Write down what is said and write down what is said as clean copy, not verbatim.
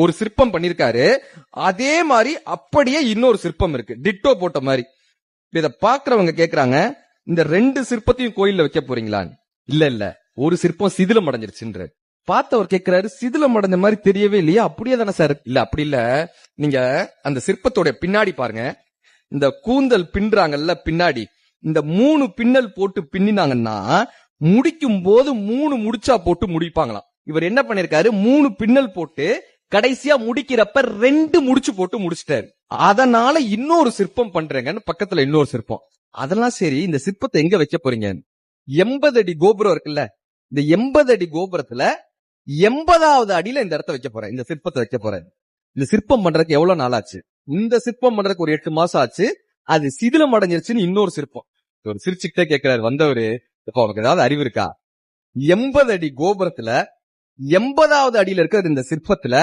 ஒரு சிற்பம் பண்ணிருக்காரு. அதே மாதிரி அப்படியே இன்னொரு சிற்பம் இருக்கு, டிட்டோ போட்ட மாதிரி. இத பாக்குறவங்க கேக்குறாங்க, இந்த 2 சிற்பத்தையும் கோயில்ல வைக்க போறீங்களான்னு. இல்ல இல்ல, ஒரு சிற்பம் சிதிலம் அடைஞ்சிருச்சுன்ற. பார்த்தவர் கேக்குறாரு, சிதிலம் அடைஞ்ச மாதிரி தெரியவே இல்லையா? அப்படியே தானே சார்? இல்ல அப்படி இல்ல, நீங்க அந்த சிற்பத்தோட பின்னாடி பாருங்க, இந்த கூந்தல் பின்றாங்கல்ல பின்னாடி, இந்த 3 பின்னல் போட்டு பின்னினாங்கன்னா முடிக்கும் போது 3 முடிச்சா போட்டு முடிப்பாங்களாம். இவர் என்ன பண்ணிருக்காரு, 3 பின்னல் போட்டு கடைசியா முடிக்கிறப்ப 2 முடிச்சு போட்டு முடிச்சிட்டாரு. அதனால இன்னொரு சிற்பம் பண்றேங்கன்னு பக்கத்துல இன்னொரு சிற்பம். அதெல்லாம் சரி, இந்த சிற்பத்தை எங்க வைக்க போறீங்க? 80 அடி கோபுரம் இருக்குல்ல, இந்த 80 அடி கோபுரத்துல 80வது அடியில இந்த இடத்த வைக்க போறேன், இந்த சிற்பத்தை வைக்க போறேன். இந்த சிற்பம் பண்றதுக்கு எவ்வளவு நாள் ஆச்சு? இந்த சிற்பம் பண்றதுக்கு ஒரு 8 மாசம் ஆச்சு. அது சிதிலம் அடைஞ்சிருச்சுன்னு இன்னொரு சிற்பம். ஒரு சிரிச்சுக்கிட்டே கேட்கிறாரு வந்தவரு, இப்ப அவனுக்கு ஏதாவது அறிவு இருக்கா? 80 அடி கோபுரத்துல 80வது அடியில இருக்கிற இந்த சிற்பத்துல